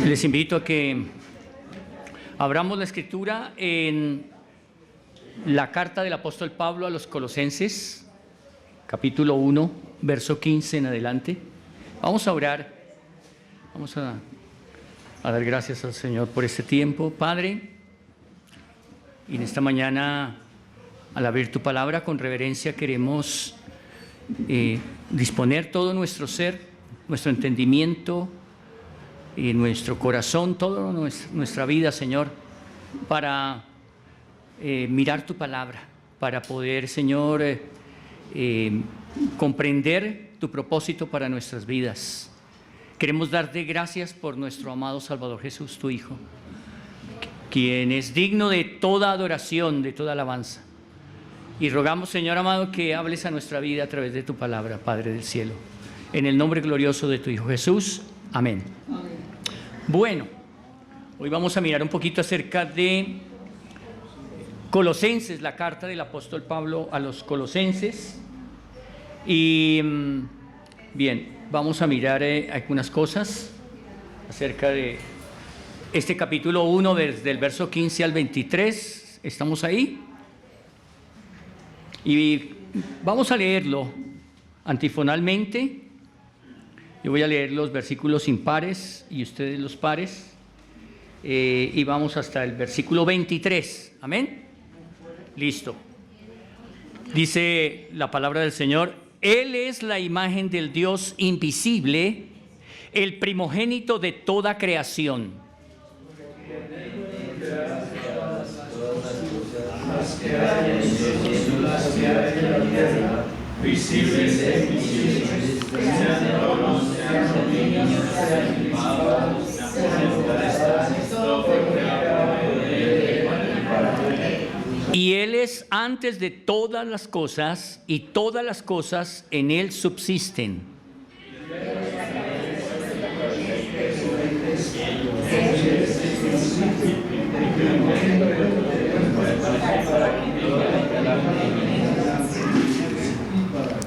Les invito a que abramos la escritura en la carta del apóstol Pablo a los Colosenses, capítulo 1, verso 15 en adelante. Vamos a orar, vamos a dar gracias al Señor por este tiempo. Padre, y en esta mañana, al abrir tu palabra con reverencia, queremos disponer todo nuestro ser, nuestro entendimiento y nuestro corazón, toda nuestra vida, Señor, para mirar tu palabra, para poder, Señor, comprender tu propósito para nuestras vidas. Queremos darte gracias por nuestro amado Salvador Jesús, tu Hijo, quien es digno de toda adoración, de toda alabanza. Y rogamos, Señor amado, que hables a nuestra vida a través de tu palabra, Padre del cielo. En el nombre glorioso de tu Hijo Jesús. Amén. Amén. Bueno, hoy vamos a mirar un poquito acerca de Colosenses, la carta del apóstol Pablo a los Colosenses. Y bien, vamos a mirar algunas cosas acerca de este capítulo 1, desde el verso 15 al 23. ¿Estamos ahí? Y vamos a leerlo antifonalmente. Yo voy a leer los versículos impares y ustedes los pares. Y vamos hasta el versículo 23. ¿Amén? Listo. Dice la palabra del Señor: Él es la imagen del Dios invisible, el primogénito de toda creación. Y Él es antes de todas las cosas, y todas las cosas en Él subsisten.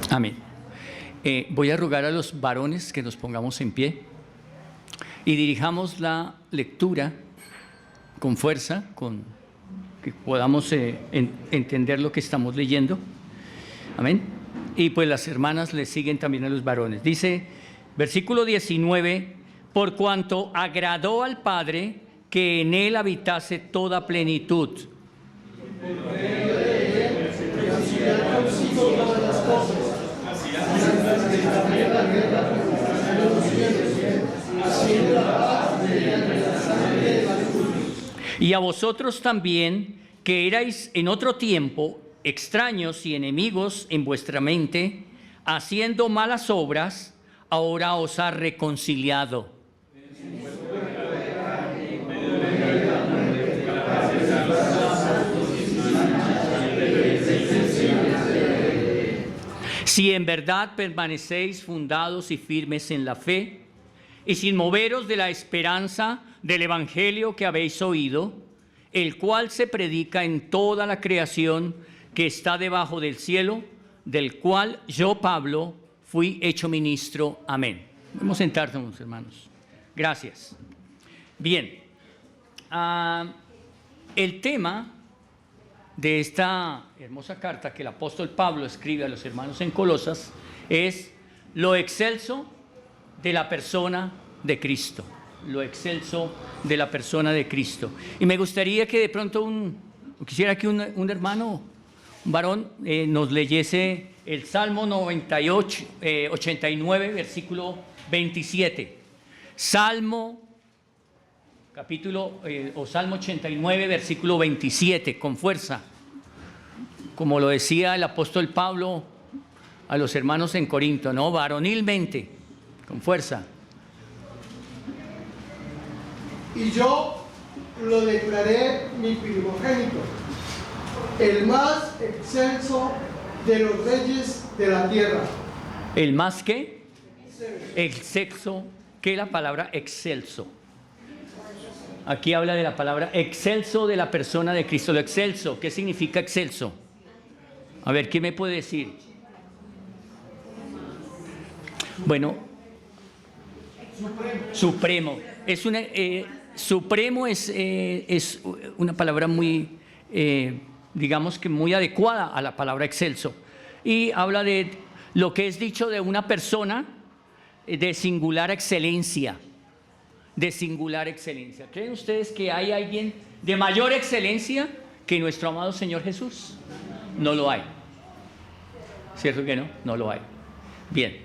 Amén. Voy a rogar a los varones que nos pongamos en pie y dirijamos la lectura con fuerza, que podamos entender lo que estamos leyendo. Amén. Y pues las hermanas le siguen también a los varones. Dice, versículo 19, por cuanto agradó al Padre que en él habitase toda plenitud. Y a vosotros también, que erais en otro tiempo extraños y enemigos en vuestra mente, haciendo malas obras, ahora os ha reconciliado. Si en verdad permanecéis fundados y firmes en la fe, y sin moveros de la esperanza del evangelio que habéis oído, el cual se predica en toda la creación que está debajo del cielo, del cual yo, Pablo, fui hecho ministro. Amén. Vamos a sentarnos, hermanos. Gracias. Bien. El tema de esta hermosa carta que el apóstol Pablo escribe a los hermanos en Colosas es lo excelso de la persona de Cristo. Lo excelso de la persona de Cristo. Y me gustaría que de pronto quisiera que un hermano, un varón, nos leyese el Salmo 89, versículo 27. Salmo 89, versículo 27, con fuerza. Como lo decía el apóstol Pablo a los hermanos en Corinto, ¿no? Varonilmente, con fuerza. Y yo lo declaré mi primogénito, el más excelso de los reyes de la tierra. ¿El más qué? Excelso. ¿Qué es la palabra excelso? Aquí habla de la palabra excelso de la persona de Cristo. Lo excelso, ¿qué significa excelso? A ver, ¿quién me puede decir? Bueno, Supremo. Supremo es una palabra muy, digamos que muy adecuada a la palabra excelso. Y habla de lo que es dicho de una persona de singular excelencia. De singular excelencia. ¿Creen ustedes que hay alguien de mayor excelencia que nuestro amado Señor Jesús? No lo hay. ¿Cierto que no? No lo hay. Bien.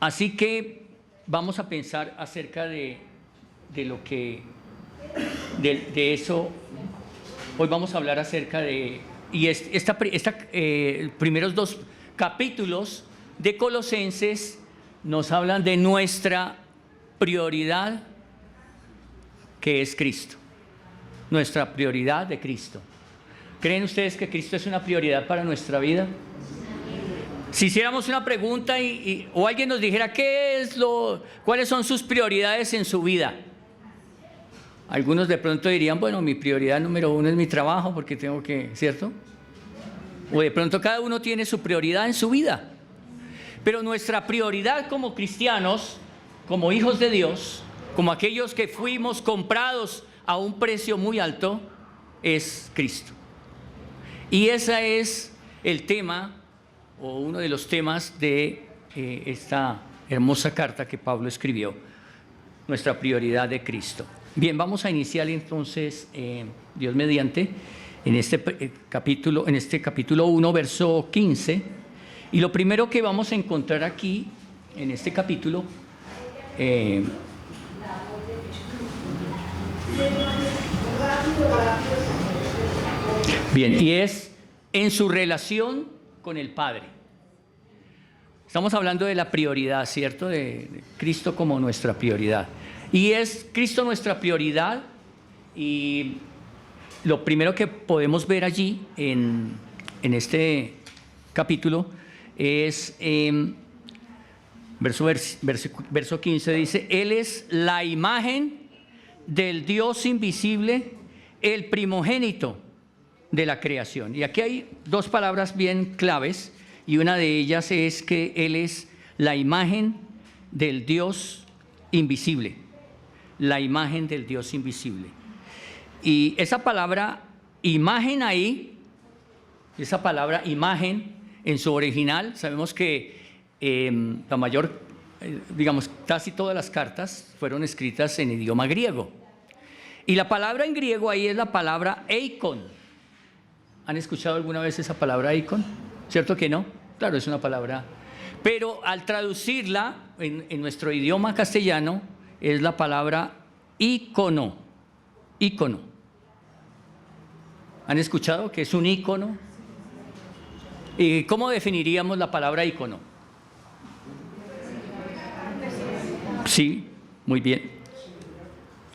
Así que vamos a pensar acerca de lo que, de eso. Hoy vamos a hablar acerca de, y primeros 2 capítulos de Colosenses nos hablan de nuestra prioridad, que es Cristo. Nuestra prioridad de Cristo. ¿Creen ustedes que Cristo es una prioridad para nuestra vida? Si hiciéramos una pregunta o alguien nos dijera cuáles son sus prioridades en su vida, algunos de pronto dirían, bueno, mi prioridad número 1 es mi trabajo porque tengo que, ¿cierto? O de pronto cada uno tiene su prioridad en su vida. Pero nuestra prioridad como cristianos, como hijos de Dios, como aquellos que fuimos comprados a un precio muy alto, es Cristo. Y ese es el tema, o uno de los temas de esta hermosa carta que Pablo escribió, nuestra prioridad de Cristo. Bien, vamos a iniciar entonces, Dios mediante, en este capítulo 1, verso 15. Y lo primero que vamos a encontrar aquí, en este capítulo, bien, y es en su relación con el Padre. Estamos hablando de la prioridad, ¿cierto? De Cristo como nuestra prioridad. Y es Cristo nuestra prioridad, y lo primero que podemos ver allí en este capítulo es verso 15, dice: Él es la imagen del Dios invisible, el primogénito de la creación. Y aquí hay 2 palabras bien claves, y una de ellas es que Él es la imagen del Dios invisible. La imagen del Dios invisible. Y esa palabra imagen ahí, esa palabra imagen en su original, sabemos que la mayor, digamos, casi todas las cartas fueron escritas en idioma griego. Y la palabra en griego ahí es la palabra eikon. ¿Han escuchado alguna vez esa palabra eikon? ¿Cierto que no? Claro, es una palabra. Pero al traducirla en nuestro idioma castellano, es la palabra ícono. Ícono. ¿Han escuchado que es un ícono? ¿Y cómo definiríamos la palabra ícono? Sí, muy bien.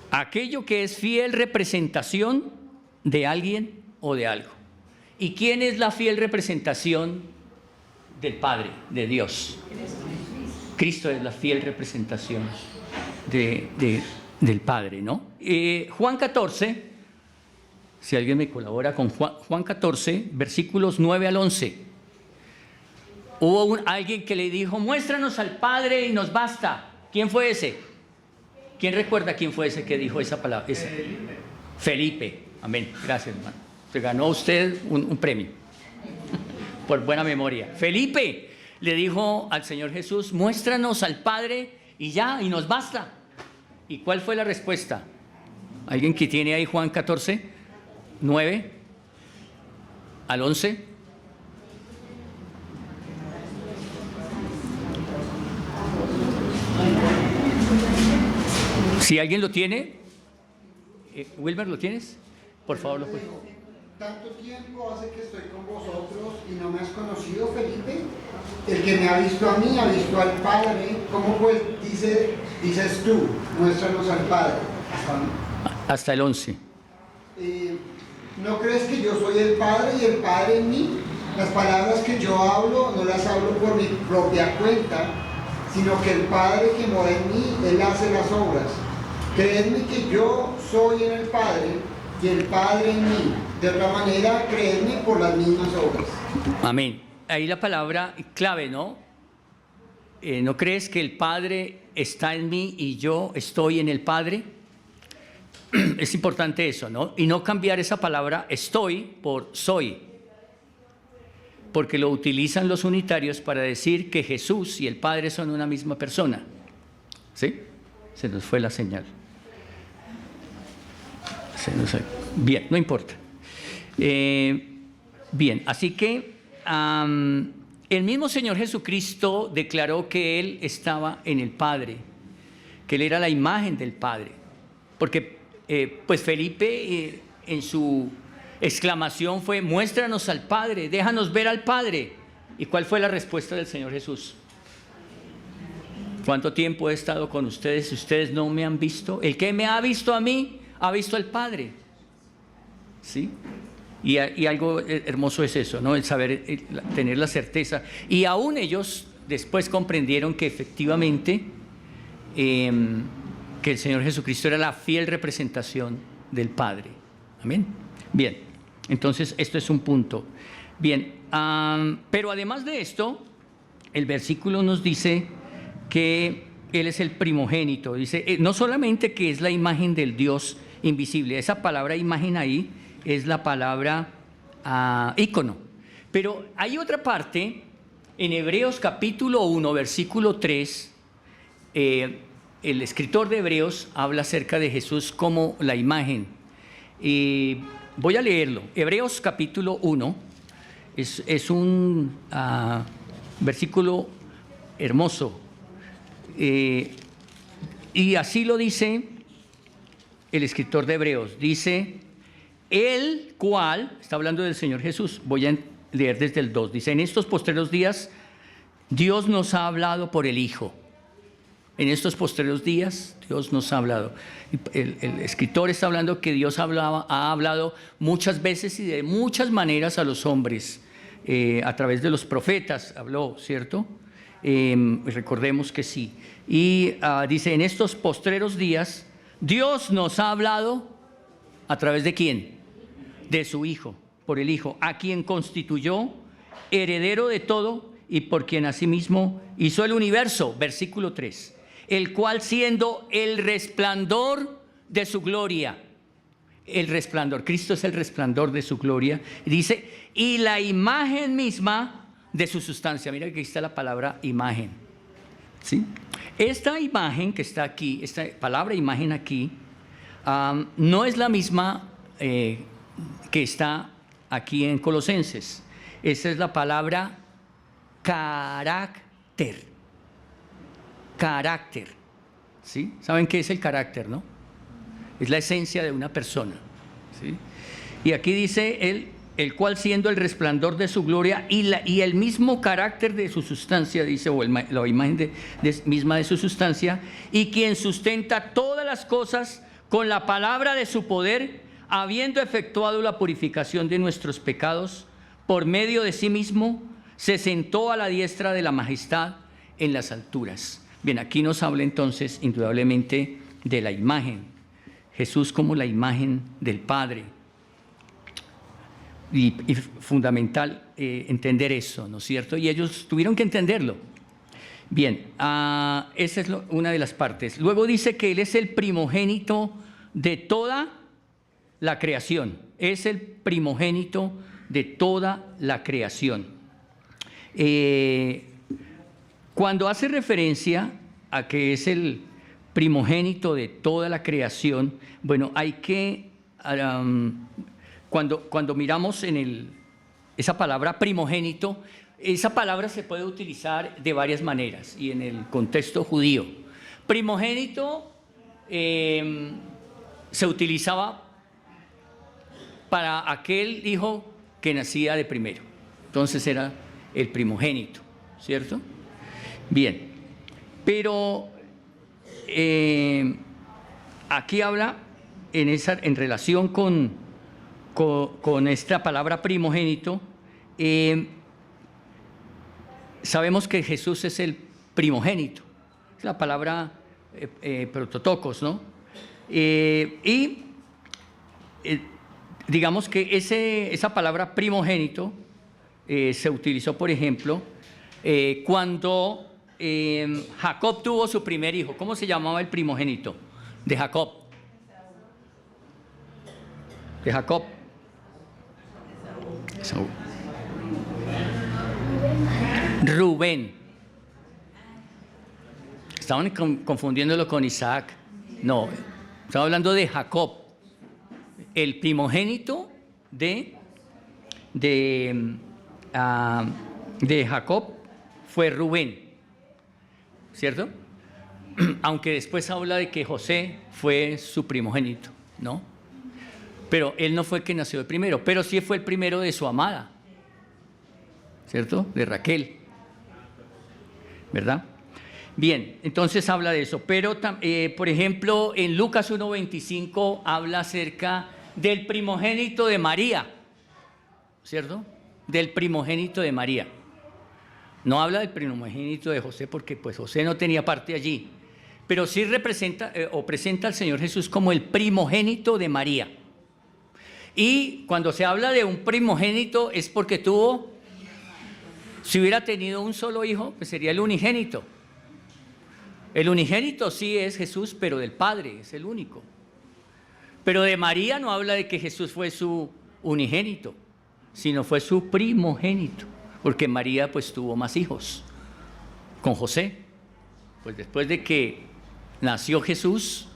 Aquello que es fiel representación de alguien o de algo. ¿Y quién es la fiel representación del Padre, de Dios? Cristo es la fiel representación del Padre, ¿no? Juan 14, si alguien me colabora con Juan 14, versículos 9 al 11. Hubo alguien que le dijo: muéstranos al Padre y nos basta. ¿Quién fue ese? ¿Quién recuerda quién fue ese que dijo esa palabra? Felipe. Amén. Gracias, hermano. Se ganó usted un premio por buena memoria. Felipe le dijo al Señor Jesús: muéstranos al Padre y ya, y nos basta. ¿Y cuál fue la respuesta? ¿Alguien que tiene ahí Juan 14, 9 al 11? Si alguien lo tiene, Wilmer, ¿lo tienes? Por favor, lo puedes. Tanto tiempo hace que estoy con vosotros y no me has conocido, Felipe. El que me ha visto a mí ha visto al Padre. ¿Cómo pues dices tú? Muéstranos al Padre. Hasta el 11. ¿No crees que yo soy el Padre y el Padre en mí? Las palabras que yo hablo no las hablo por mi propia cuenta, sino que el Padre que mora en mí, Él hace las obras. Creedme que yo soy en el Padre y el Padre en mí. De otra manera, creedme por las mismas obras. Amén. Ahí la palabra clave, ¿no? ¿no crees que el Padre está en mí y yo estoy en el Padre? Es importante eso, ¿no? Y no cambiar esa palabra estoy por soy, porque lo utilizan los unitarios para decir que Jesús y el Padre son una misma persona. ¿Sí? Se nos fue la señal. Bien, no importa. Bien, así que el mismo Señor Jesucristo declaró que Él estaba en el Padre, que Él era la imagen del Padre, porque pues Felipe en su exclamación fue: muéstranos al Padre, déjanos ver al Padre. ¿Y cuál fue la respuesta del Señor Jesús? ¿Cuánto tiempo he estado con ustedes y ustedes no me han visto? El que me ha visto a mí, ha visto al Padre. ¿Sí? Y algo hermoso es eso, ¿no? El saber, tener la certeza. Y aún ellos después comprendieron que efectivamente que el Señor Jesucristo era la fiel representación del Padre. Amén. Bien, entonces esto es un punto. Bien, pero además de esto, el versículo nos dice que Él es el primogénito. Dice, no solamente que es la imagen del Dios invisible, esa palabra imagen ahí es la palabra ícono. Pero hay otra parte, en Hebreos capítulo 1, versículo 3, el escritor de Hebreos habla acerca de Jesús como la imagen. Voy a leerlo. Hebreos capítulo 1 es un versículo hermoso. Y así lo dice el escritor de Hebreos. Dice, el cual, está hablando del Señor Jesús, voy a leer desde el 2, dice, en estos postreros días Dios nos ha hablado por el Hijo. En estos postreros días Dios nos ha hablado. El escritor está hablando que Dios ha hablado muchas veces y de muchas maneras a los hombres, a través de los profetas habló, ¿cierto? Recordemos que sí. Y dice, en estos postreros días Dios nos ha hablado ¿a través de quién? De su Hijo, por el Hijo, a quien constituyó heredero de todo y por quien asimismo hizo el universo, versículo 3, el cual siendo el resplandor de su gloria, el resplandor, Cristo es el resplandor de su gloria, dice, y la imagen misma de su sustancia. Mira que aquí está la palabra imagen, ¿sí? Esta imagen que está aquí, esta palabra imagen aquí, no es la misma que está aquí en Colosenses. Esa es la palabra carácter. Carácter. ¿Sí? ¿Saben qué es el carácter, no? Es la esencia de una persona. ¿Sí? Y aquí dice el cual siendo el resplandor de su gloria y el mismo carácter de su sustancia, dice, o la imagen misma de su sustancia, y quien sustenta todas las cosas con la palabra de su poder, habiendo efectuado la purificación de nuestros pecados, por medio de sí mismo, se sentó a la diestra de la majestad en las alturas. Bien, aquí nos habla entonces indudablemente de la imagen. Jesús como la imagen del Padre. Y fundamental entender eso, ¿no es cierto? Y ellos tuvieron que entenderlo. Bien, esa es una de las partes. Luego dice que Él es el primogénito de toda la creación. Es el primogénito de toda la creación. Cuando hace referencia a que es el primogénito de toda la creación, bueno, hay que, cuando miramos en esa palabra primogénito, esa palabra se puede utilizar de varias maneras y en el contexto judío. Primogénito se utilizaba para aquel hijo que nacía de primero. Entonces era el primogénito, ¿cierto? Bien, pero aquí habla en relación con esta palabra primogénito. Sabemos que Jesús es el primogénito, es la palabra prototokos, ¿no? Digamos que esa palabra primogénito se utilizó, por ejemplo, cuando Jacob tuvo su primer hijo. ¿Cómo se llamaba el primogénito de Jacob? De Jacob. Esaú. Rubén. Estaban confundiéndolo con Isaac. No, estamos hablando de Jacob. El primogénito de Jacob fue Rubén, ¿cierto? Aunque después habla de que José fue su primogénito, ¿no? Pero él no fue el que nació el primero, pero sí fue el primero de su amada, ¿cierto? De Raquel, ¿verdad? Bien, entonces habla de eso, pero por ejemplo en Lucas 1:25 habla acerca del primogénito de María, ¿cierto? Del primogénito de María. No habla del primogénito de José porque pues José no tenía parte allí, pero sí representa o presenta al Señor Jesús como el primogénito de María. Y cuando se habla de un primogénito es porque si hubiera tenido un solo hijo, pues sería el unigénito. El unigénito sí es Jesús, pero del Padre, es el único. Pero de María no habla de que Jesús fue su unigénito, sino fue su primogénito, porque María pues tuvo más hijos con José. Pues después de que nació Jesús,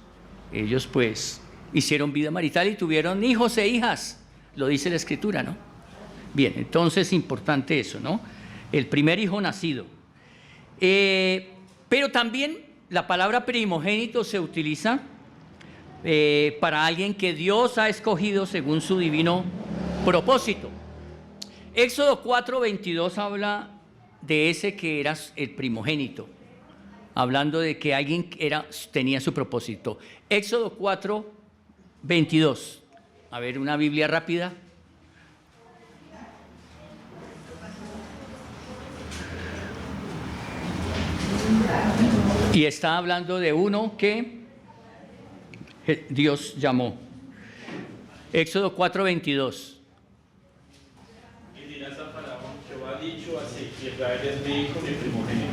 ellos pues hicieron vida marital y tuvieron hijos e hijas, lo dice la Escritura, ¿no? Bien, entonces importante eso, ¿no? El primer hijo nacido. Pero también la palabra primogénito se utiliza para alguien que Dios ha escogido según su divino propósito. Éxodo 4:22 habla de ese que era el primogénito, hablando de que alguien tenía su propósito. Éxodo 4:22. A ver, una Biblia rápida. Y está hablando de uno que Dios llamó. Éxodo 4:22. Y dirás a Faraón: Jehová ha dicho así: Israel es mi hijo, mi primogénito.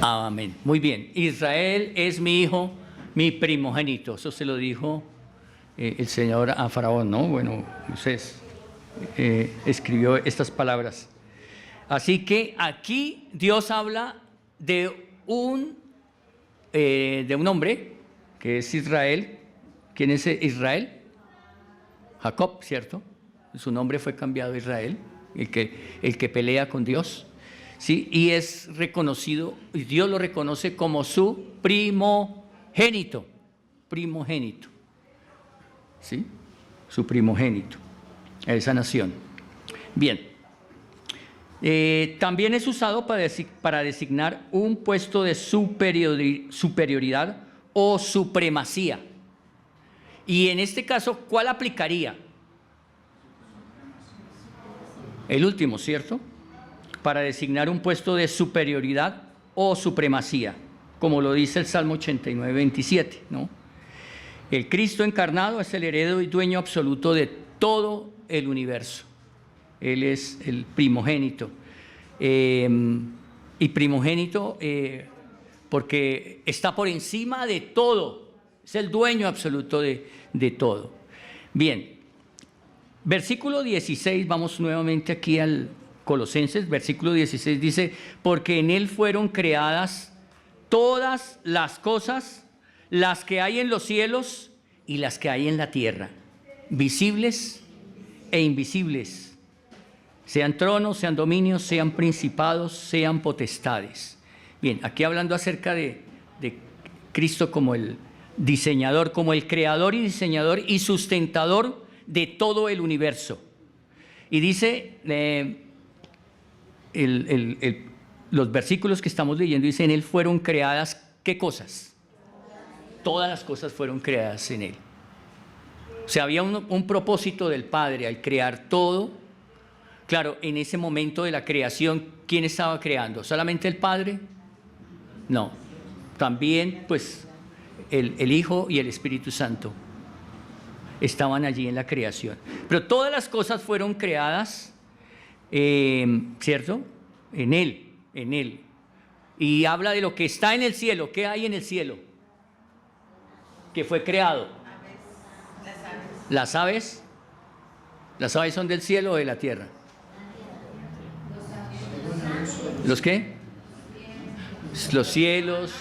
Amén. Muy bien. Israel es mi hijo, mi primogénito. Eso se lo dijo el Señor a Faraón, ¿no? Bueno, Moisés escribió estas palabras. Así que aquí Dios habla de un hombre que es Israel. ¿Quién es Israel? Jacob, ¿cierto? Su nombre fue cambiado a Israel, el que pelea con Dios, ¿sí? Y es reconocido, y Dios lo reconoce como su primogénito, ¿sí? Su primogénito, a esa nación. Bien. También es usado para designar un puesto de superioridad o supremacía. Y en este caso, ¿cuál aplicaría? El último, ¿cierto? Para designar un puesto de superioridad o supremacía, como lo dice el Salmo 89:27, ¿no? El Cristo encarnado es el heredero y dueño absoluto de todo el universo. Él es el primogénito. Y primogénito porque está por encima de todo. Es el dueño absoluto de todo. Bien. Versículo 16, vamos nuevamente aquí al Colosenses. Versículo 16 dice: porque en Él fueron creadas todas las cosas, las que hay en los cielos y las que hay en la tierra, visibles e invisibles, sean tronos, sean dominios, sean principados, sean potestades. Bien, aquí hablando acerca de Cristo como el diseñador, como el creador y diseñador y sustentador de todo el universo. Y dice, los versículos que estamos leyendo, dice: en Él fueron creadas, ¿qué cosas? Todas las cosas fueron creadas en Él. O sea, había un propósito del Padre al crear todo. Claro, en ese momento de la creación, ¿quién estaba creando? ¿Solamente el Padre? No. También, pues, el Hijo y el Espíritu Santo estaban allí en la creación. Pero todas las cosas fueron creadas, ¿cierto? En Él. y habla de lo que está en el cielo. ¿Qué hay en el cielo? Que fue creado. Las aves. ¿Las aves son del cielo o de la tierra? ¿Los qué? Los cielos,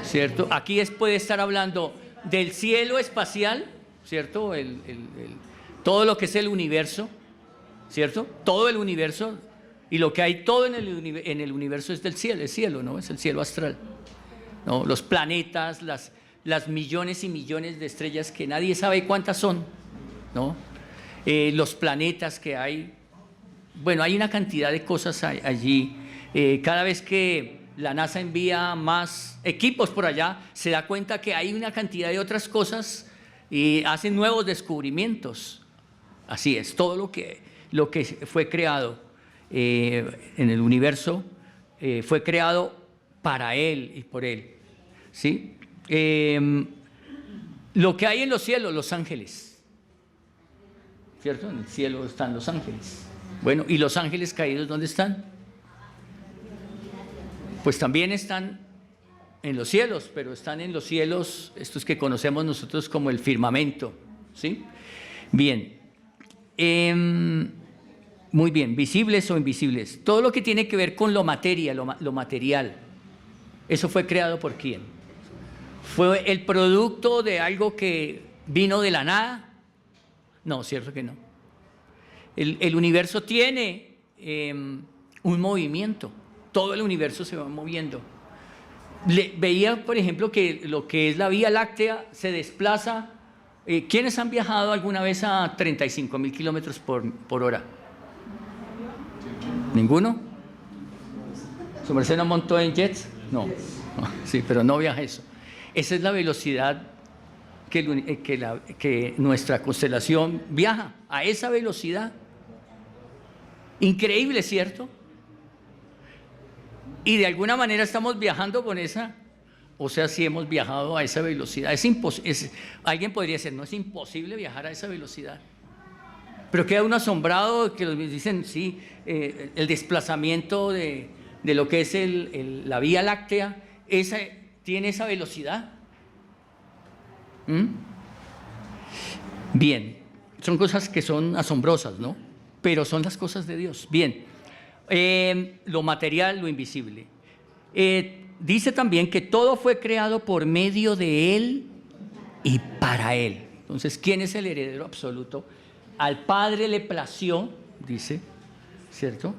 ¿cierto? Aquí puede estar hablando del cielo espacial, ¿cierto? Todo lo que es el universo, ¿cierto? Todo el universo, y lo que hay todo en el universo es del cielo, es cielo, ¿no? Es el cielo astral, ¿no? Los planetas, las millones y millones de estrellas que nadie sabe cuántas son, ¿no? Los planetas que hay. Bueno, hay una cantidad de cosas allí. Cada vez que la NASA envía más equipos por allá, se da cuenta que hay una cantidad de otras cosas y hacen nuevos descubrimientos. Así es, todo lo que fue creado en el universo fue creado para Él y por Él, ¿sí? Lo que hay en los cielos, los ángeles, ¿cierto? En el cielo están los ángeles. Bueno, ¿y los ángeles caídos dónde están? Pues también están en los cielos, pero están en los cielos, estos que conocemos nosotros como el firmamento, ¿sí? Bien, muy bien, visibles o invisibles. Todo lo que tiene que ver con lo material, ¿eso fue creado por quién? ¿Fue el producto de algo que vino de la nada? No, cierto que no. El universo tiene un movimiento, todo el universo se va moviendo. Veía, por ejemplo, que lo que es la Vía Láctea se desplaza. ¿Quiénes han viajado alguna vez a 35.000 kilómetros por hora? ¿Ninguno? ¿Su merced no montó en jets? No. Sí, pero no viaja eso. Esa es la velocidad que nuestra constelación viaja, a esa velocidad. Increíble, ¿cierto? Y de alguna manera estamos viajando con esa, o sea, si hemos viajado a esa velocidad. Alguien podría decir, no, es imposible viajar a esa velocidad. Pero queda uno asombrado que los dicen, sí, el desplazamiento de lo que es la Vía Láctea, tiene esa velocidad. Bien, son cosas que son asombrosas, ¿no? Pero son las cosas de Dios. Bien, lo material, lo invisible. Dice también que todo fue creado por medio de Él y para Él. Entonces, ¿quién es el heredero absoluto? Al Padre le plació, dice, ¿cierto?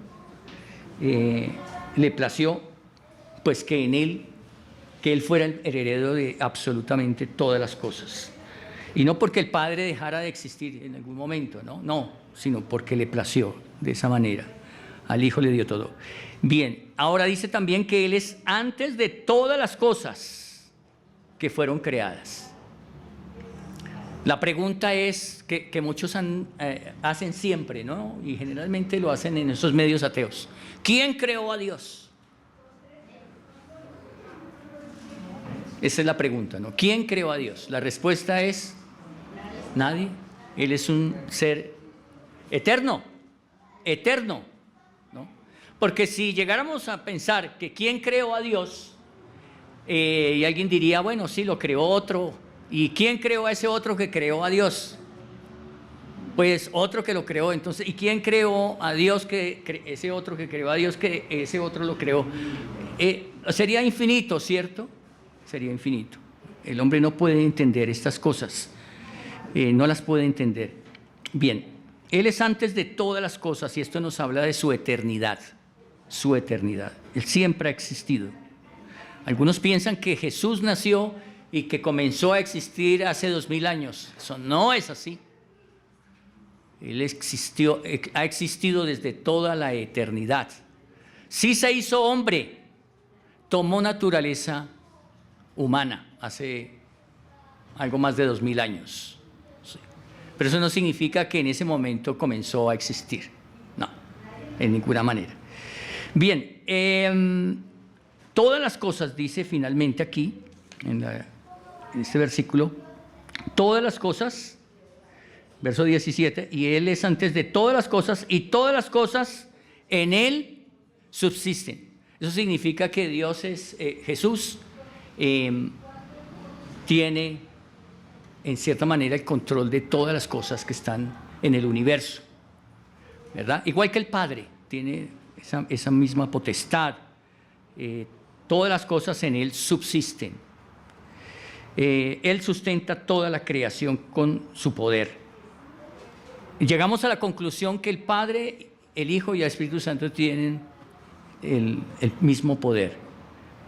Le plació, pues, que Él fuera el heredero de absolutamente todas las cosas. Y no porque el Padre dejara de existir en algún momento, no, sino porque le plació de esa manera. Al Hijo le dio todo. Bien, ahora dice también que Él es antes de todas las cosas que fueron creadas. La pregunta es que muchos hacen siempre, ¿no? Y generalmente lo hacen en esos medios ateos. ¿Quién creó a Dios? Esa es la pregunta, ¿no? ¿Quién creó a Dios? La respuesta es nadie. Él es un ser eterno, ¿no? Porque si llegáramos a pensar que quién creó a Dios, y alguien diría, bueno, sí, lo creó otro. ¿Y quién creó a ese otro que creó a Dios? Pues otro que lo creó. Entonces, ¿y quién creó a Dios ese otro que creó a Dios que ese otro lo creó? Sería infinito, ¿cierto? Sería infinito. El hombre no puede entender estas cosas. No las puede entender. Bien, Él es antes de todas las cosas y esto nos habla de su eternidad. Su eternidad. Él siempre ha existido. Algunos piensan que Jesús nació y que comenzó a existir hace 2000 años. Eso no es así. Él ha existido desde toda la eternidad. Sí se hizo hombre, tomó naturaleza humana hace algo más de 2000 años. Sí. Pero eso no significa que en ese momento comenzó a existir. No, en ninguna manera. Bien, todas las cosas, dice finalmente aquí, en este versículo, todas las cosas, verso 17, y Él es antes de todas las cosas, y todas las cosas en Él subsisten. Eso significa que Dios es, Jesús tiene en cierta manera el control de todas las cosas que están en el universo, ¿verdad? Igual que el Padre tiene esa misma potestad. Todas las cosas en Él subsisten. Él sustenta toda la creación con su poder. Llegamos a la conclusión que el Padre, el Hijo y el Espíritu Santo tienen el mismo poder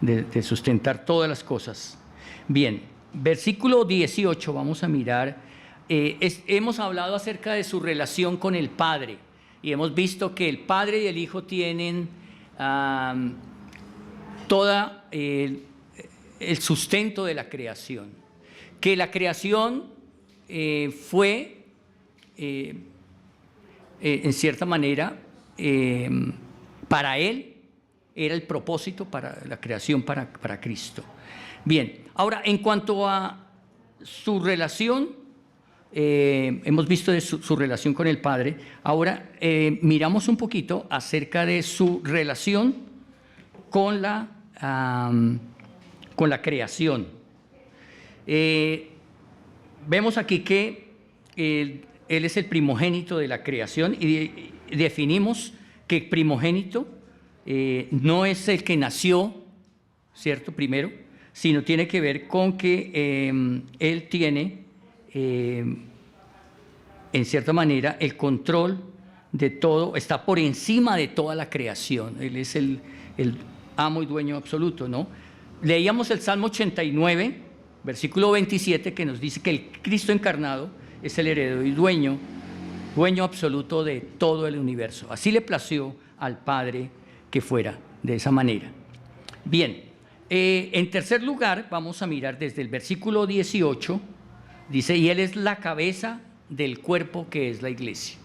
de sustentar todas las cosas. Bien, versículo 18 vamos a mirar. Hemos hablado acerca de su relación con el Padre y hemos visto que el Padre y el Hijo tienen toda el sustento de la creación, que la creación fue en cierta manera para Él era el propósito para la creación para Cristo. Bien, ahora en cuanto a su relación, hemos visto de su relación con el Padre. Ahora miramos un poquito acerca de su relación con la creación. Vemos aquí que Él es el primogénito de la creación y definimos que primogénito no es el que nació, ¿cierto? Primero, sino tiene que ver con que Él tiene, en cierta manera, el control de todo, está por encima de toda la creación. Él es el amo y dueño absoluto, ¿no? Leíamos el Salmo 89, versículo 27, que nos dice que el Cristo encarnado es el heredero y dueño absoluto de todo el universo. Así le plació al Padre que fuera de esa manera. Bien, en tercer lugar, vamos a mirar desde el versículo 18, dice, y Él es la cabeza del cuerpo que es la iglesia.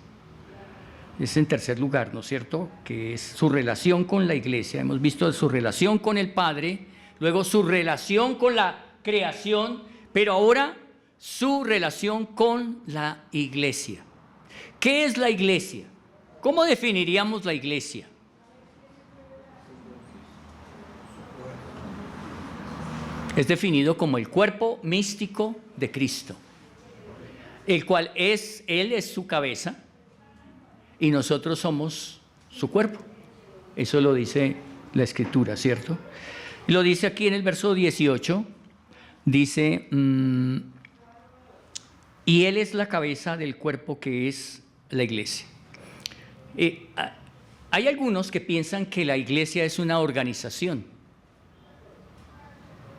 Es en tercer lugar, ¿no es cierto? Que es su relación con la iglesia. Hemos visto su relación con el Padre, luego su relación con la creación, pero ahora su relación con la iglesia. ¿Qué es la iglesia? ¿Cómo definiríamos la iglesia? Es definido como el cuerpo místico de Cristo, el cual Él es su cabeza y nosotros somos su cuerpo. Eso lo dice la Escritura, ¿cierto? Lo dice aquí en el verso 18, dice, y Él es la cabeza del cuerpo que es la iglesia. Hay algunos que piensan que la iglesia es una organización.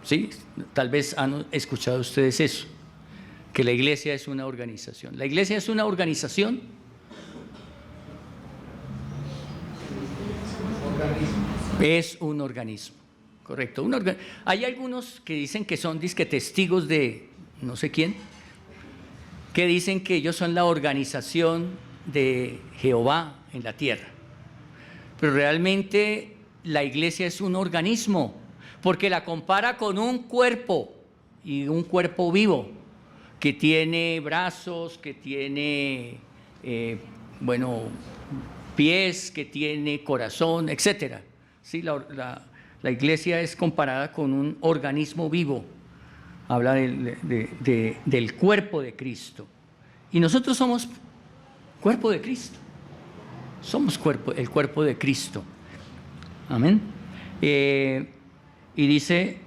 ¿Sí? Tal vez han escuchado ustedes eso, que la iglesia es una organización. ¿La iglesia es una organización? Es un organismo, correcto. Hay algunos que dicen que son testigos de no sé quién, que dicen que ellos son la organización de Jehová en la tierra. Pero realmente la iglesia es un organismo, porque la compara con un cuerpo, y un cuerpo vivo, que tiene brazos, que tiene, pies, que tiene corazón, etc. ¿Sí? La iglesia es comparada con un organismo vivo. Habla del cuerpo de Cristo. Y nosotros somos cuerpo de Cristo. Somos el cuerpo de Cristo. Amén. Y dice,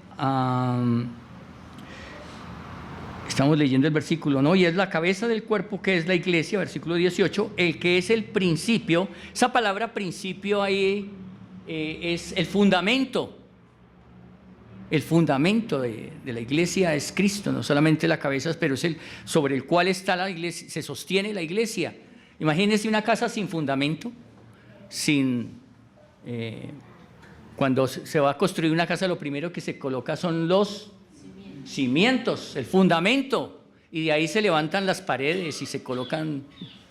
estamos leyendo el versículo, ¿no? Y es la cabeza del cuerpo que es la iglesia, versículo 18, el que es el principio. Esa palabra principio ahí es el fundamento. El fundamento de la iglesia es Cristo, no solamente la cabeza, pero es el sobre el cual está la iglesia, se sostiene la iglesia. Imagínense una casa sin fundamento, cuando se va a construir una casa, lo primero que se coloca son los cimientos, el fundamento, y de ahí se levantan las paredes y se colocan,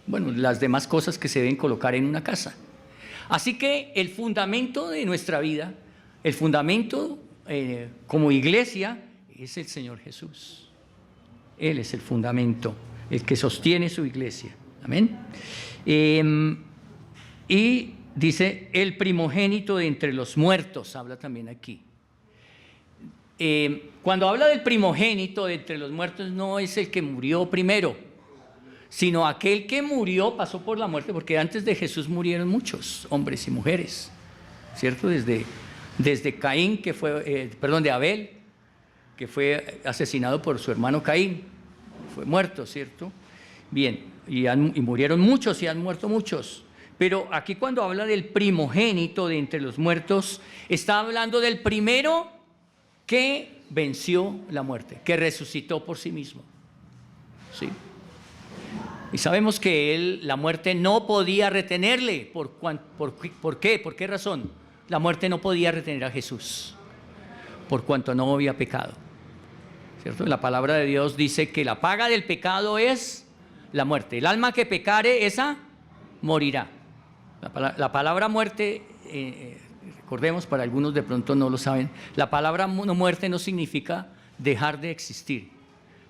las demás cosas que se deben colocar en una casa. Así que el fundamento de nuestra vida, el fundamento como iglesia, es el Señor Jesús. Él es el fundamento, el que sostiene su iglesia. Amén. Y Dice, el primogénito de entre los muertos, habla también aquí. Cuando habla del primogénito de entre los muertos, no es el que murió primero, sino aquel que murió, pasó por la muerte, porque antes de Jesús murieron muchos hombres y mujeres, ¿cierto? Desde Caín, que fue, de Abel, que fue asesinado por su hermano Caín, fue muerto, ¿cierto? Bien, y murieron muchos y han muerto muchos. Pero aquí cuando habla del primogénito de entre los muertos, está hablando del primero que venció la muerte, que resucitó por sí mismo. ¿Sí? Y sabemos que la muerte no podía retenerle. ¿Por qué? ¿Por qué razón? La muerte no podía retener a Jesús, por cuanto no había pecado. ¿Cierto? La palabra de Dios dice que la paga del pecado es la muerte. El alma que pecare, esa morirá. La palabra muerte, recordemos, para algunos de pronto no lo saben, la palabra muerte no significa dejar de existir.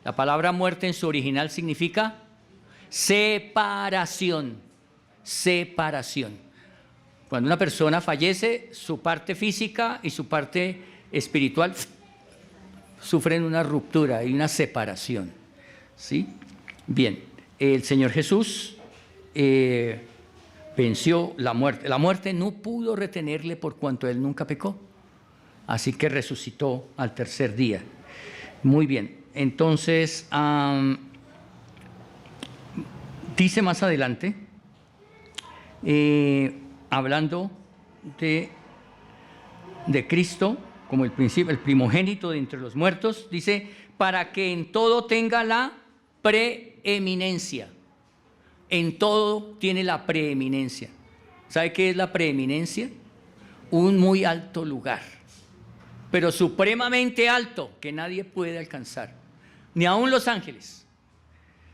La palabra muerte en su original significa separación. Separación. Cuando una persona fallece, su parte física y su parte espiritual sufren una ruptura y una separación. ¿Sí? Bien, el Señor Jesús venció la muerte. La muerte no pudo retenerle por cuanto Él nunca pecó. Así que resucitó al tercer día. Muy bien, entonces dice más adelante, hablando de Cristo como el primogénito de entre los muertos, dice, para que en todo tenga la preeminencia. En todo tiene la preeminencia. ¿Sabe qué es la preeminencia? Un muy alto lugar, pero supremamente alto, que nadie puede alcanzar, ni aun los ángeles.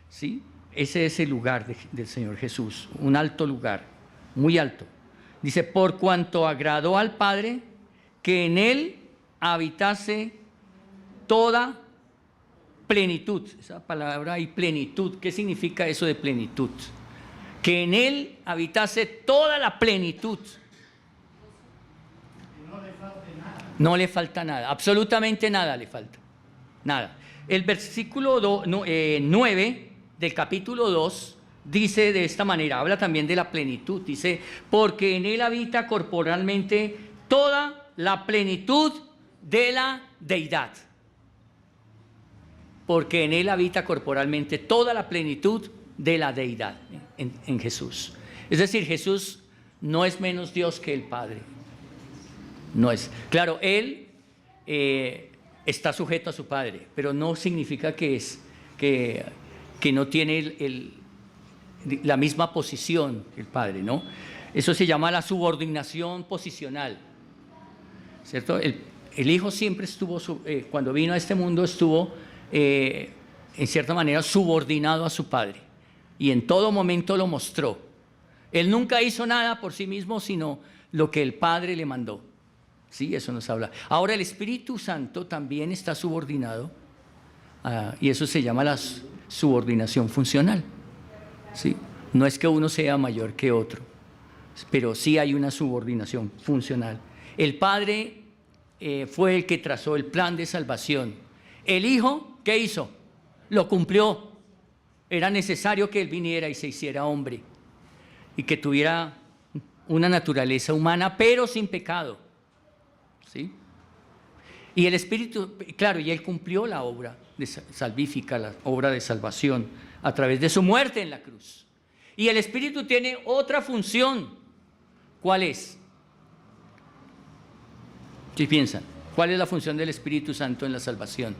¿Sí? Ese es el lugar del Señor Jesús, un alto lugar, muy alto. Dice, por cuanto agradó al Padre que en Él habitase toda plenitud. Esa palabra y plenitud, ¿qué significa eso de plenitud? Que en Él habitase toda la plenitud. No le falta nada, absolutamente nada le falta. Nada. El versículo 9 del capítulo 2 dice de esta manera, habla también de la plenitud, dice, porque en Él habita corporalmente toda la plenitud de la deidad. Porque en Él habita corporalmente toda la plenitud de la deidad en Jesús. Es decir, Jesús no es menos Dios que el Padre. No es. Claro, Él está sujeto a su Padre, pero no significa que no tiene la misma posición que el Padre, ¿no? Eso se llama la subordinación posicional, ¿cierto? El Hijo siempre estuvo, cuando vino a este mundo, estuvo en cierta manera subordinado a su Padre, y en todo momento lo mostró. Él nunca hizo nada por sí mismo, sino lo que el Padre le mandó. Sí, eso nos habla. Ahora el Espíritu Santo también está subordinado, y eso se llama la subordinación funcional. ¿Sí? No es que uno sea mayor que otro, pero sí hay una subordinación funcional. El Padre fue el que trazó el plan de salvación. El Hijo, ¿qué hizo? Lo cumplió. Era necesario que Él viniera y se hiciera hombre y que tuviera una naturaleza humana, pero sin pecado. ¿Sí? Y el Espíritu, claro, y Él cumplió la obra salvífica, la obra de salvación, a través de su muerte en la cruz. Y el Espíritu tiene otra función. ¿Cuál es? ¿Qué piensan? ¿Cuál es la función del Espíritu Santo en la salvación?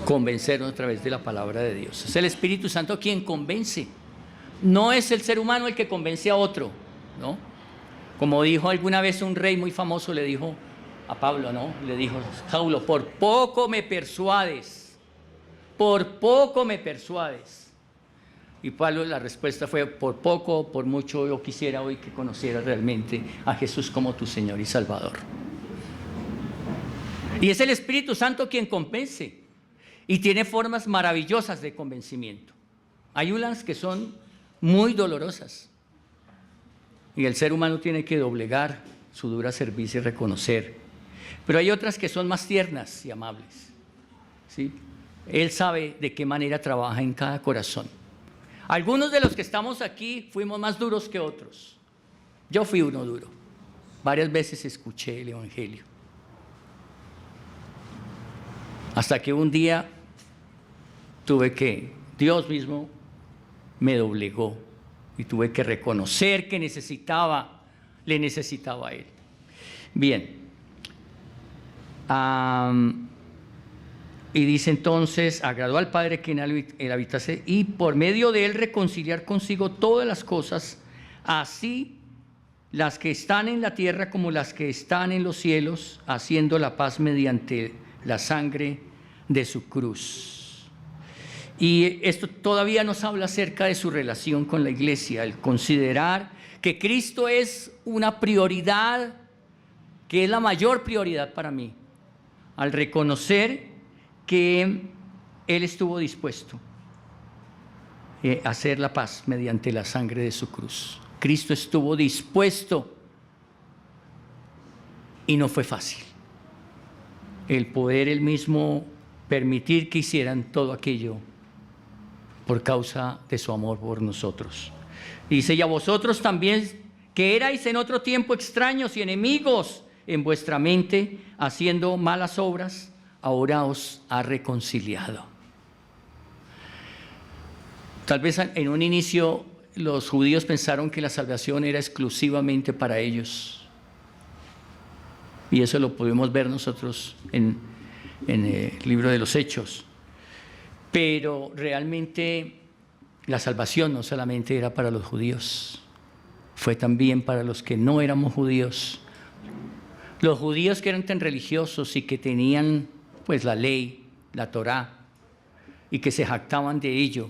Convencernos a través de la palabra de Dios. Es el Espíritu Santo quien convence. No es el ser humano el que convence a otro, ¿no? Como dijo alguna vez un rey muy famoso, le dijo a Pablo, ¿no? Le dijo, Saulo, por poco me persuades, por poco me persuades. Y Pablo, la respuesta fue, por poco, por mucho, yo quisiera hoy que conocieras realmente a Jesús como tu Señor y Salvador. Y es el Espíritu Santo quien convence, y tiene formas maravillosas de convencimiento. Hay unas que son muy dolorosas, Y el ser humano tiene que doblegar su dura cerviz y reconocer. Pero hay otras que son más tiernas y amables, ¿sí? Él sabe de qué manera trabaja en cada corazón. Algunos de los que estamos aquí fuimos más duros que otros. Yo fui uno duro. Varias veces escuché el Evangelio. Hasta que un día Dios mismo me doblegó y tuve que reconocer que le necesitaba a Él. Bien. Y dice entonces, agradó al Padre que en él habitase y por medio de Él reconciliar consigo todas las cosas, así las que están en la tierra como las que están en los cielos, haciendo la paz mediante la sangre de su cruz. Y esto todavía nos habla acerca de su relación con la iglesia, el considerar que Cristo es una prioridad, que es la mayor prioridad para mí, al reconocer que Él estuvo dispuesto a hacer la paz mediante la sangre de su cruz. Cristo estuvo dispuesto y no fue fácil el poder Él mismo permitir que hicieran todo aquello por causa de su amor por nosotros. Dice, y a vosotros también, que erais en otro tiempo extraños y enemigos en vuestra mente, haciendo malas obras, ahora os ha reconciliado. Tal vez en un inicio los judíos pensaron que la salvación era exclusivamente para ellos. Y eso lo podemos ver nosotros en el libro de los Hechos. Pero realmente la salvación no solamente era para los judíos, fue también para los que no éramos judíos. Los judíos que eran tan religiosos y que tenían pues la ley, la Torá, y que se jactaban de ello.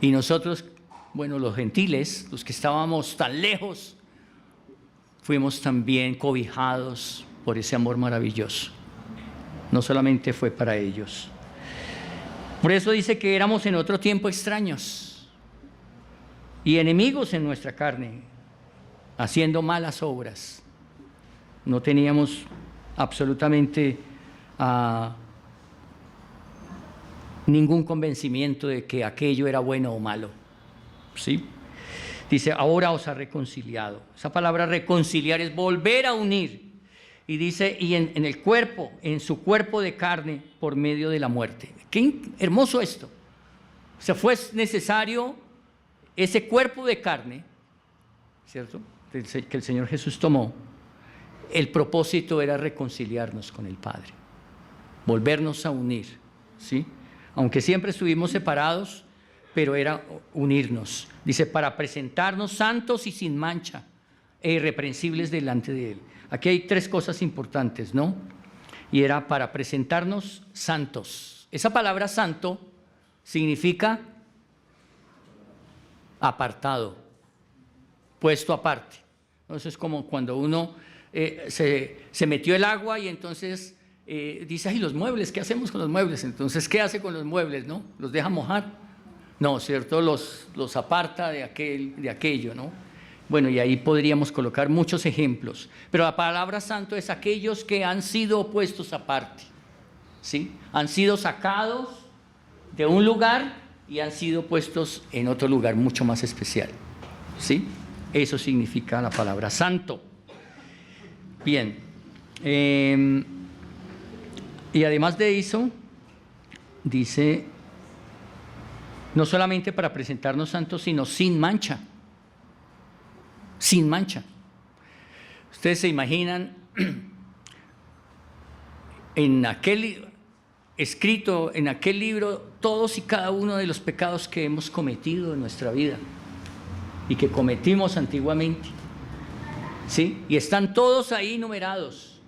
Y nosotros, bueno, los gentiles, los que estábamos tan lejos, fuimos también cobijados por ese amor maravilloso. No solamente fue para ellos. Por eso dice que éramos en otro tiempo extraños y enemigos en nuestra carne, haciendo malas obras. No teníamos absolutamente ningún convencimiento de que aquello era bueno o malo, ¿sí? Dice, ahora os ha reconciliado. Esa palabra reconciliar es volver a unir. Y dice, y en el cuerpo, en su cuerpo de carne, por medio de la muerte. Qué hermoso esto. O sea, fue necesario ese cuerpo de carne, ¿cierto?, que el Señor Jesús tomó. El propósito era reconciliarnos con el Padre, volvernos a unir, ¿sí? Aunque siempre estuvimos separados, pero era unirnos. Dice, para presentarnos santos y sin mancha e irreprensibles delante de Él. Aquí hay tres cosas importantes, ¿no? Y era para presentarnos santos. Esa palabra santo significa apartado, puesto aparte. Entonces es como cuando uno se metió el agua y entonces dice, ay, los muebles, ¿qué hacemos con los muebles? Entonces, ¿qué hace con los muebles, no? ¿Los deja mojar? No, ¿cierto? Los aparta de aquello, ¿no? Bueno, y ahí podríamos colocar muchos ejemplos. Pero la palabra santo es aquellos que han sido puestos aparte, ¿sí? Han sido sacados de un lugar y han sido puestos en otro lugar mucho más especial, ¿sí? Eso significa la palabra santo. Bien. Y además de eso, dice, no solamente para presentarnos santos, sino sin mancha. Sin mancha. Ustedes se imaginan escrito en aquel libro todos y cada uno de los pecados que hemos cometido en nuestra vida y que cometimos antiguamente, ¿sí? Y están todos ahí numerados.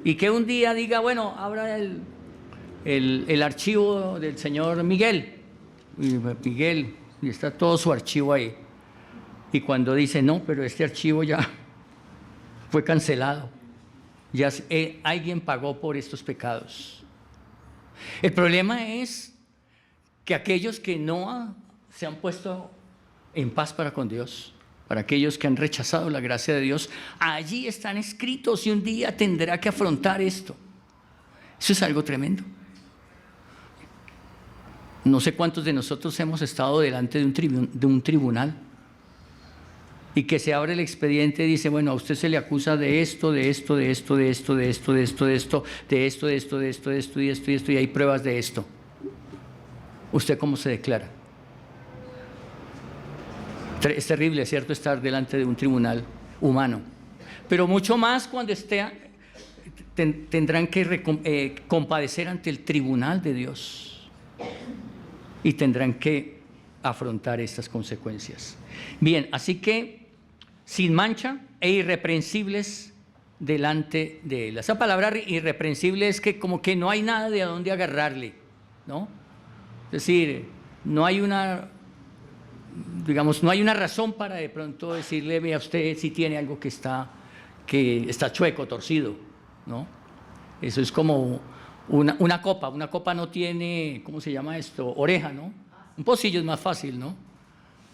Y que un día diga, bueno, abra el archivo del señor Miguel, y está todo su archivo ahí. Y cuando dice, no, pero este archivo ya fue cancelado, ya alguien pagó por estos pecados. El problema es que aquellos que no se han puesto en paz para con Dios, para aquellos que han rechazado la gracia de Dios, allí están escritos y un día tendrá que afrontar esto. Eso es algo tremendo. No sé cuántos de nosotros hemos estado delante de un tribunal y que se abre el expediente y dice, bueno, a usted se le acusa de esto, de esto, de esto, de esto, de esto, de esto, de esto, de esto, de esto, de esto, de esto, y esto, y esto, y hay pruebas de esto. ¿Usted cómo se declara? Es terrible, ¿cierto?, estar delante de un tribunal humano. Pero mucho más cuando tendrán que compadecer ante el tribunal de Dios y tendrán que afrontar estas consecuencias. Bien, así que sin mancha e irreprensibles delante de Él. Esa palabra irreprensible es que como que no hay nada de a dónde agarrarle, ¿no? Es decir, no hay una razón para de pronto decirle, vea usted si tiene algo que está chueco, torcido, ¿no? Eso es como una copa no tiene, ¿cómo se llama esto? Oreja, ¿no? Un pocillo es más fácil, ¿no?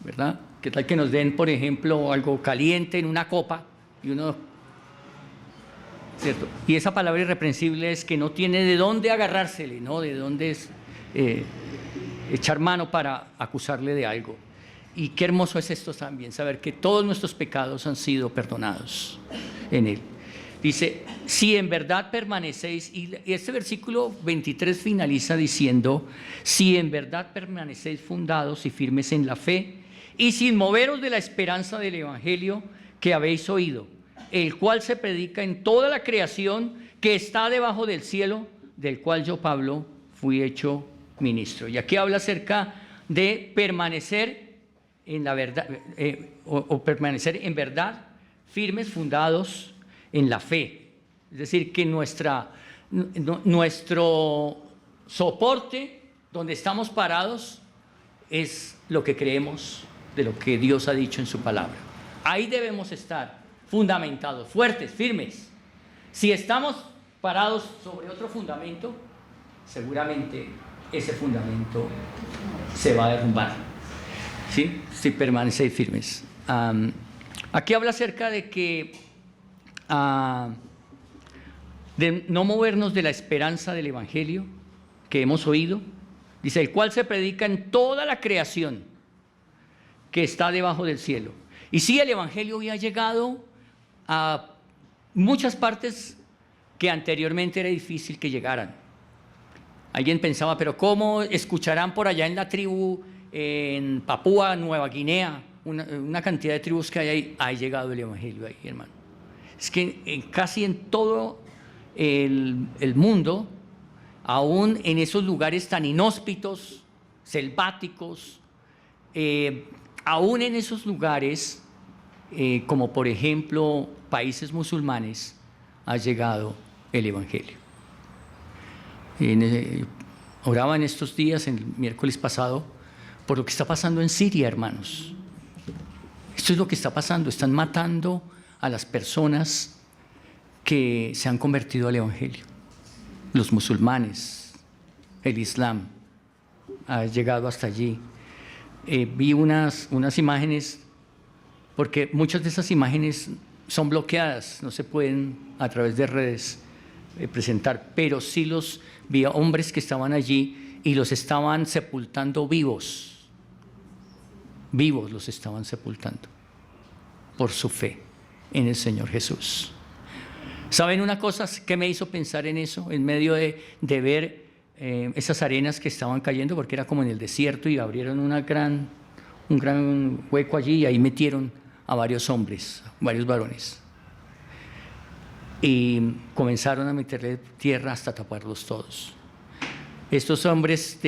¿Verdad? ¿Qué tal que nos den, por ejemplo, algo caliente en una copa y uno, ¿cierto? Y esa palabra irreprensible es que no tiene de dónde agarrársele, ¿no? De dónde echar mano para acusarle de algo. Y qué hermoso es esto también, saber que todos nuestros pecados han sido perdonados en Él. Dice, si en verdad permanecéis, y este versículo 23 finaliza diciendo, si en verdad permanecéis fundados y firmes en la fe, y sin moveros de la esperanza del evangelio que habéis oído, el cual se predica en toda la creación que está debajo del cielo, del cual yo, Pablo, fui hecho ministro. Y aquí habla acerca de permanecer en la verdad, o permanecer en verdad, firmes, fundados en la fe. Es decir, que nuestro soporte, donde estamos parados, es lo que creemos de lo que Dios ha dicho en su palabra. Ahí debemos estar fundamentados, fuertes, firmes. Si estamos parados sobre otro fundamento, seguramente ese fundamento se va a derrumbar. ¿Sí? Si permanecéis firmes. Aquí habla acerca de que de no movernos de la esperanza del evangelio que hemos oído. Dice, el cual se predica en toda la creación que está debajo del cielo. Y sí, el evangelio había llegado a muchas partes que anteriormente era difícil que llegaran. Alguien pensaba, pero ¿cómo escucharán por allá en la tribu, en Papúa Nueva Guinea, una cantidad de tribus que hay ahí? Ha llegado el evangelio ahí, hermano. Es que casi en todo el mundo, aún en esos lugares tan inhóspitos, selváticos, aún en esos lugares, como por ejemplo países musulmanes, ha llegado el evangelio. Oraba en estos días, el miércoles pasado, por lo que está pasando en Siria, hermanos. Esto es lo que está pasando. Están matando a las personas que se han convertido al evangelio. Los musulmanes, el Islam ha llegado hasta allí. Vi unas imágenes, porque muchas de esas imágenes son bloqueadas, no se pueden a través de redes presentar, pero sí los vi a hombres que estaban allí y los estaban sepultando vivos los estaban sepultando por su fe en el Señor Jesús. ¿Saben una cosa que me hizo pensar en eso? En medio de ver esas arenas que estaban cayendo, porque era como en el desierto, y abrieron un gran hueco allí y ahí metieron a varios hombres, varios varones, y comenzaron a meterle tierra hasta taparlos todos. Estos hombres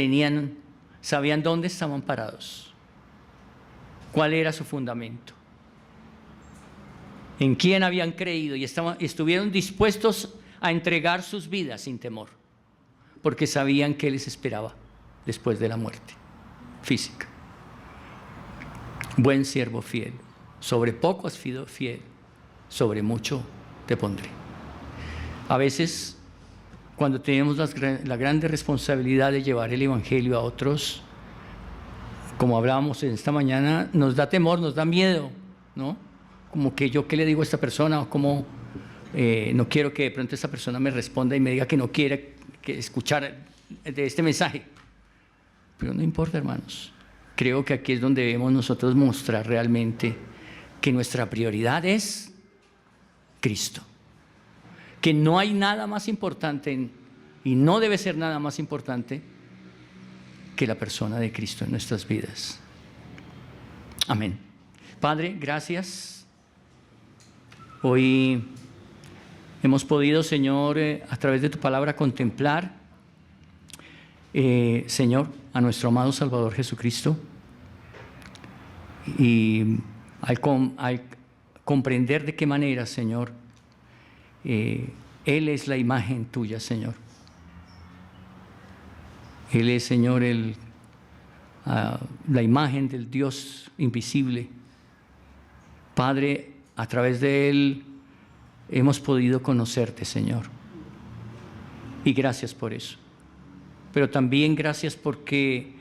sabían dónde estaban parados, cuál era su fundamento, en quién habían creído, y estuvieron dispuestos a entregar sus vidas sin temor, porque sabían qué les esperaba después de la muerte física. Buen siervo fiel, sobre poco has sido fiel, sobre mucho te pondré. A veces, cuando tenemos la grande responsabilidad de llevar el evangelio a otros, como hablábamos esta mañana, nos da temor, nos da miedo, ¿no? Como que yo qué le digo a esta persona, o como no quiero que de pronto esta persona me responda y me diga que no quiere escuchar de este mensaje. Pero no importa, hermanos. Creo que aquí es donde debemos nosotros mostrar realmente que nuestra prioridad es Cristo. Que no hay nada más importante y no debe ser nada más importante que la persona de Cristo en nuestras vidas. Amén. Padre, gracias. Hoy hemos podido, Señor, a través de tu palabra contemplar, Señor, a nuestro amado Salvador Jesucristo. Y al comprender de qué manera, Señor, Él es la imagen tuya, Señor. Él es, Señor, la imagen del Dios invisible. Padre, a través de Él hemos podido conocerte, Señor. Y gracias por eso. Pero también gracias porque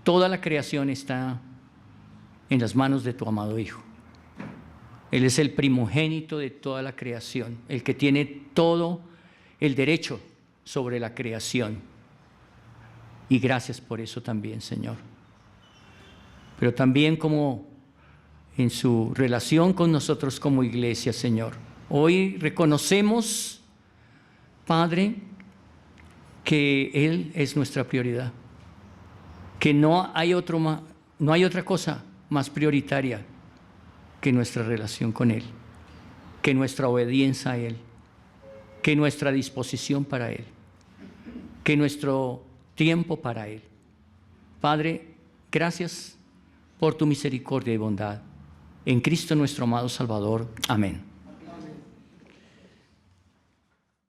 toda la creación está en las manos de tu amado Hijo. Él es el primogénito de toda la creación, el que tiene todo el derecho sobre la creación. Y gracias por eso también, Señor. Pero también como en su relación con nosotros como iglesia, Señor. Hoy reconocemos, Padre, que Él es nuestra prioridad. Que no hay otra cosa más prioritaria que nuestra relación con Él, que nuestra obediencia a Él, que nuestra disposición para Él, que nuestro tiempo para Él. Padre, gracias por tu misericordia y bondad. En Cristo nuestro amado Salvador. Amén.